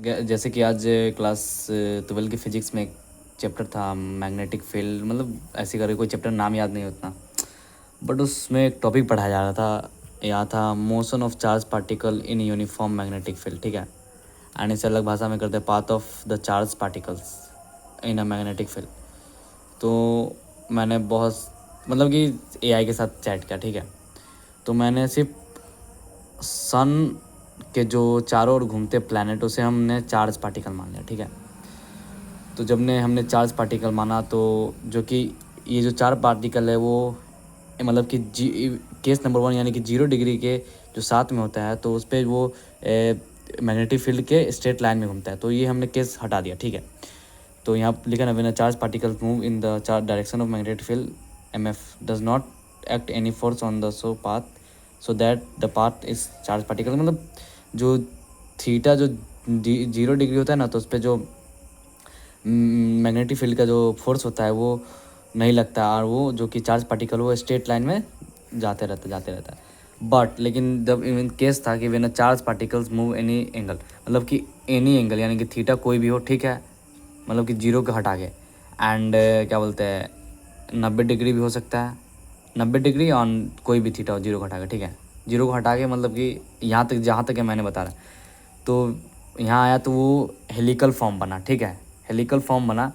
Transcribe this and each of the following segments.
जैसे कि आज क्लास 12 की फिजिक्स में एक चैप्टर था मैग्नेटिक फील्ड, मतलब ऐसे करके कोई चैप्टर नाम याद नहीं उतना, बट उसमें एक टॉपिक पढ़ाया जा रहा था। यहाँ था motion of charge particle in uniform magnetic field, ठीक है। एंड इसे अलग भाषा में करते हैं path of the charge particles in a magnetic field. तो मैंने बहुत मतलब कि एआई के साथ चैट किया, ठीक है। तो मैंने सिर्फ सन के जो चारों ओर घूमते प्लैनेट उसे हमने चार्ज पार्टिकल मान लिया, ठीक है। तो जब ने हमने चार्ज पार्टिकल माना तो जो कि ये जो चार पार्टिकल है वो मतलब कि केस नंबर 1 यानी कि 0 डिग्री के जो साथ में होता है तो उस पर वो मैग्नेटिक फील्ड के स्ट्रेट लाइन में घूमता है, तो ये हमने केस हटा दिया, ठीक है। तो यहाँ लिखा ना when a charge particle move in the charge direction of magnetic field MF does not act any force on the so path so that the path is charge particle. मतलब जो थीटा जो 0 डिग्री होता है ना, तो उस पर जो मैग्नेटिक फील्ड का जो फोर्स होता है वो नहीं लगता, और वो जो कि चार्ज पार्टिकल वो स्ट्रेट लाइन में जाते रहता है। बट लेकिन जब इन केस था कि when a charge particles move any angle, मतलब कि एनी एंगल यानी कि थीटा कोई भी हो, ठीक है, मतलब कि 0 को हटा के, एंड क्या बोलते हैं 90 डिग्री भी हो सकता है, 90 डिग्री ऑन कोई भी थीटा हो 0 को हटा के, ठीक है। 0 को हटा के मतलब कि यहाँ तक जहाँ तक है मैंने बता रहा, तो यहाँ आया तो वो हेलिकल फॉर्म बना, ठीक है। हेलिकल फॉर्म बना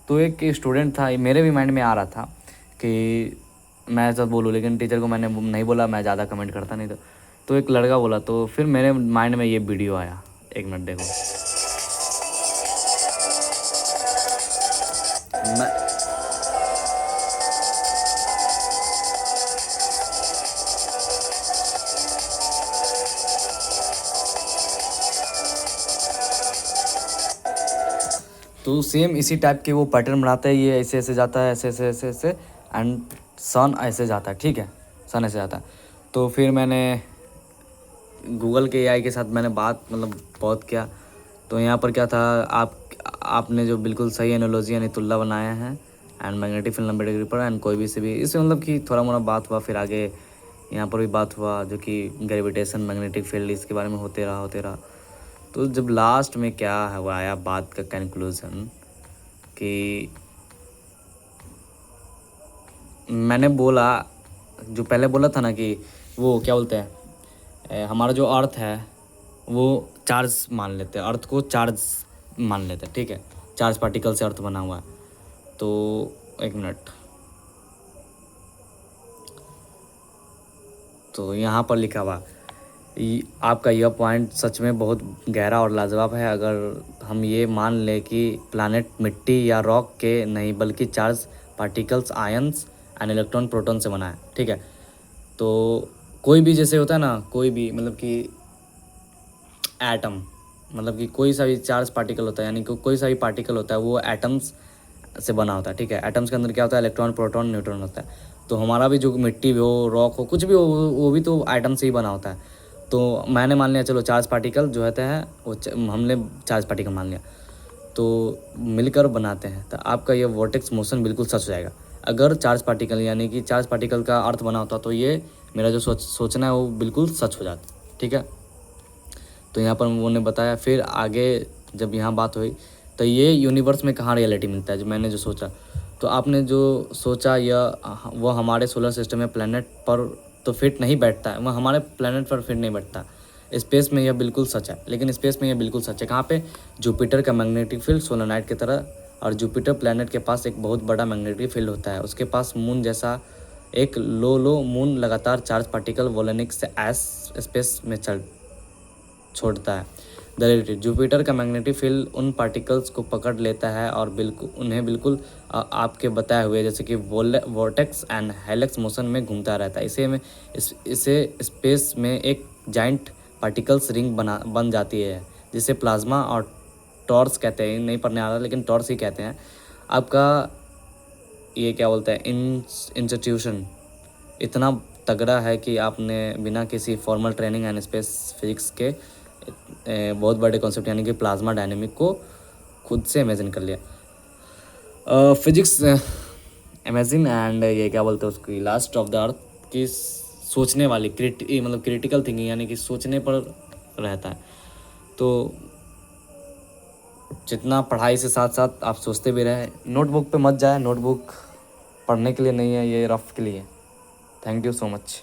तो एक स्टूडेंट था, मेरे भी माइंड में आ रहा था कि मैं ऐसा बोलूँ, लेकिन टीचर को मैंने नहीं बोला, मैं ज़्यादा कमेंट करता नहीं। तो एक लड़का बोला, तो फिर मेरे माइंड में ये वीडियो आया। एक मिनट देखो। मैं तो सेम इसी टाइप के वो पैटर्न बनाते हैं, ये ऐसे ऐसे जाता है, ऐसे ऐसे ऐसे ऐसे, एंड सन ऐसे जाता है, ठीक है, सन ऐसे जाता है। तो फिर मैंने गूगल के एआई के साथ मैंने बात मतलब बहुत किया। तो यहाँ पर क्या था, आपने जो बिल्कुल सही एनालॉजी यानी तुलना बनाया है एंड मैग्नेटिक फील्ड 90 डिग्री पर एंड कोई भी से भी इससे मतलब कि थोड़ा मोड़ा बात हुआ। फिर आगे यहाँ पर भी बात हुआ जो कि ग्रेविटेशन मैग्नेटिक फील्ड इसके बारे में होते रहा। तो जब लास्ट में क्या हुआ आया बात का कंक्लूजन कि मैंने बोला, जो पहले बोला था ना कि वो क्या बोलते हैं हमारा जो अर्थ है वो चार्ज मान लेते हैं, अर्थ को चार्ज मान लेते हैं, ठीक है। चार्ज पार्टिकल से अर्थ बना हुआ है। तो एक मिनट, तो यहाँ पर लिखा हुआ आपका यह पॉइंट सच में बहुत गहरा और लाजवाब है। अगर हम ये मान लें कि प्लैनेट मिट्टी या रॉक के नहीं बल्कि charge particles ions and electron proton से बना है, ठीक है। तो कोई भी जैसे होता है ना, कोई भी मतलब कि एटम, मतलब कि कोई सा भी चार्ज पार्टिकल होता है यानी कि कोई सा भी पार्टिकल होता है वो एटम्स से बना होता है, ठीक है। एटम्स के अंदर क्या होता है, इलेक्ट्रॉन प्रोटॉन न्यूट्रॉन होता है। तो हमारा भी जो मिट्टी भी हो, रॉक हो, कुछ भी हो, वो भी तो एटम से ही बना होता है। तो मैंने मान लिया चलो चार्ज पार्टिकल जो होता है वो हमने चार्ज पार्टिकल मान लिया, तो मिलकर बनाते हैं। तो आपका ये वोर्टेक्स मोशन बिल्कुल सच हो जाएगा अगर चार्ज पार्टिकल यानी कि चार्ज पार्टिकल का अर्थ बना होता, तो ये मेरा जो सोचना है वो बिल्कुल सच हो जाता, ठीक है। तो यहाँ पर उन्होंने बताया। फिर आगे जब यहाँ बात हुई तो ये यूनिवर्स में कहाँ रियलिटी मिलता है, जो मैंने जो सोचा, तो आपने जो सोचा यह वो हमारे सोलर सिस्टम में प्लैनेट पर तो फिट नहीं बैठता है, वह हमारे प्लैनेट पर फिट नहीं बैठता। स्पेस में यह बिल्कुल सच है, लेकिन स्पेस में यह बिल्कुल सच है। कहाँ पे, जुपिटर का मैग्नेटिक फील्ड सोलेनोइड की तरह, और जुपिटर प्लैनेट के पास एक बहुत बड़ा मैग्नेटिक फील्ड होता है। उसके पास मून जैसा एक लो मून लगातार चार्ज पार्टिकल वोलेनिक से एस स्पेस में चल छोड़ता है। द रिलेटिव जुपिटर का मैग्नेटिक फील्ड उन पार्टिकल्स को पकड़ लेता है और उन्हें बिल्कुल आपके बताए हुए जैसे कि वोर्टेक्स एंड हेलिक्स मोशन में घूमता रहता है। इसे स्पेस में एक जाइंट पार्टिकल्स रिंग बन जाती है जिसे प्लाज्मा और टॉर्च कहते हैं। नहीं पढ़ने आ रहा लेकिन टॉर्च ही कहते हैं। आपका ये क्या बोलते हैं इंस्टीट्यूशन इतना तगड़ा है कि आपने बिना किसी formal training and space physics के बहुत बड़े कॉन्सेप्ट यानी कि प्लाज्मा डायनेमिक को खुद से इमेजिन कर लिया। फिजिक्स इमेजिन एंड ये क्या बोलते हैं उसकी लास्ट ऑफ द अर्थ की सोचने वाली मतलब क्रिटिकल थिंकिंग यानी कि सोचने पर रहता है। तो जितना पढ़ाई से साथ साथ आप सोचते भी रहे, नोटबुक पे मत जाए, नोटबुक पढ़ने के लिए नहीं है, ये रफ के लिए। Thank you so much.